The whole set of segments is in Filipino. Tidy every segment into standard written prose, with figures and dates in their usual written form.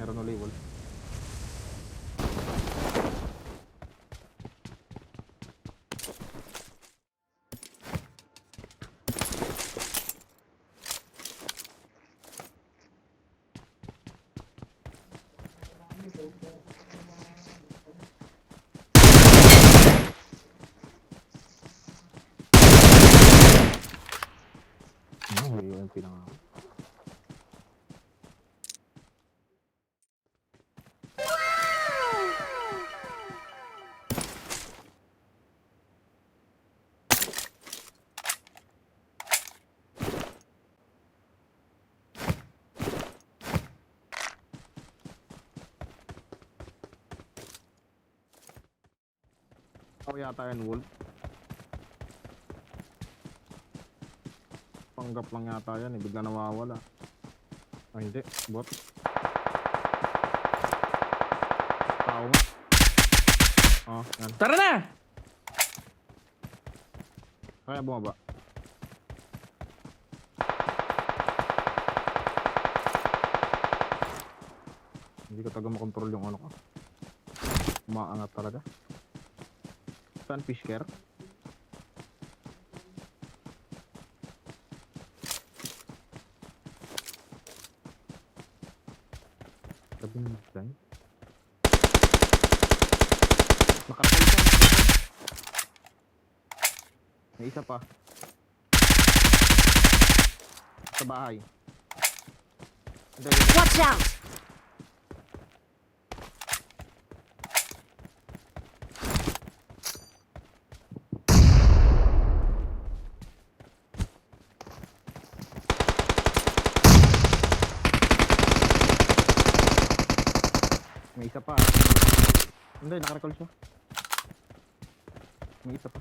Meron ulit wall. Huli yung pinaka. Ako yata yan, wolf. Panggap lang yata yan, bigla nawawala. Ay hindi, bot. Tao nga. Oh, yan. Tara na! Kaya bumaba. Hindi ko taga makontrol yung ano ko. Umaangat talaga. Saan fish care? Sabi ng design. Nakapal pa. May isa pa. Sa bahay. Hindi, Watch out! may isa pa. Hindi, nakarecall siya. May isa pa.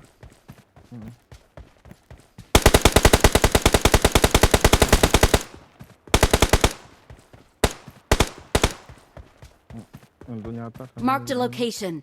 Nandun yata. Marked a location.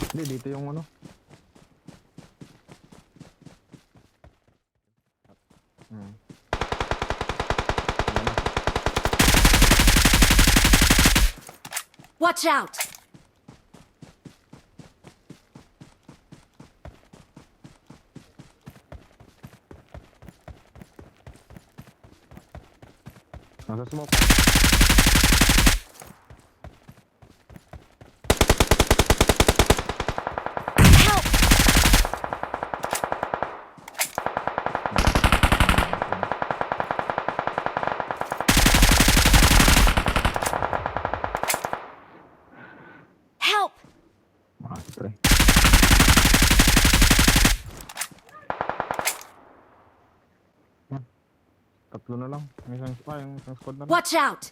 Hindi, dito yung ano. Ayan na. Watch out! Nasa smoke. Help! Help! Mastre. Yan. Tatlo na lang. May isang yung isang squad na lang. Watch out!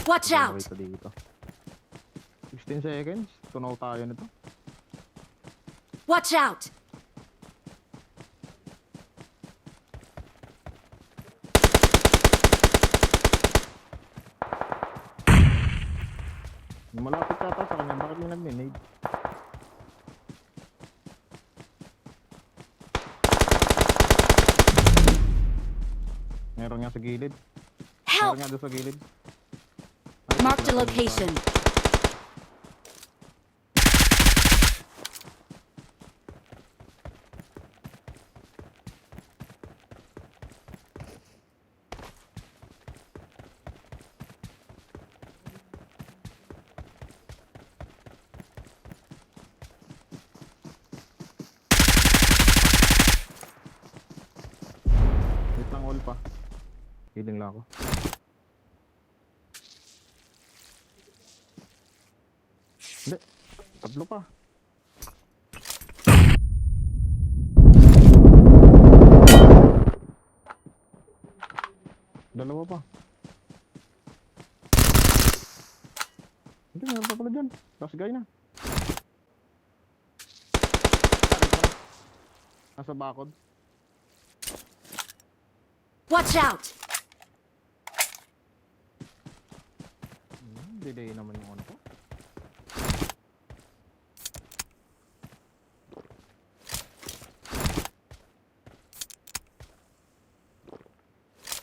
Watch out! Dito, dito. 16 seconds. Tunaw tayo nito. Watch out! Malapit yata sa kanya. Bakit may nag-nade? Meron nga sa gilid. Help! Meron nga doon sa gilid. Marked a location. Wait lang, all pa. Healing lang ako. Hindi. Tatlo pa. Dalawa pa. Hindi, Hindi, meron pa pala dyan. Last guy na. Nasa bakod. Watch out! Delay naman yung ano ko.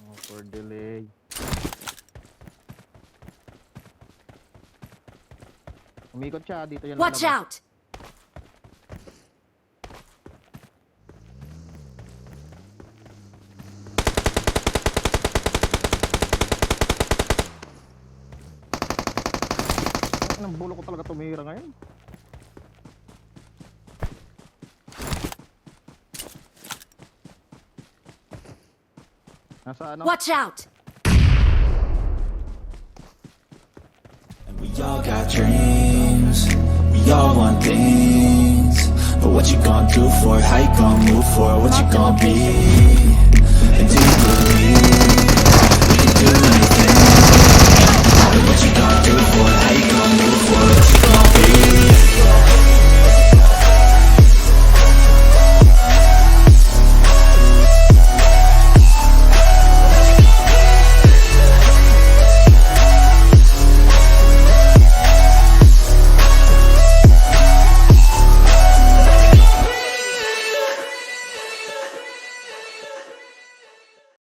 Oh, for delay. Umikot siya, dito yan Watch lalabas. out! Ang bulo ko talaga tumira ngayon. Nasa ano? Watch out! We all got dreams, we all want things. But what you gonna do for it? How you gonna move for it? What you gonna be? And do you believe we can do anything? But what you gonna do for it? How you gonna move for it? What you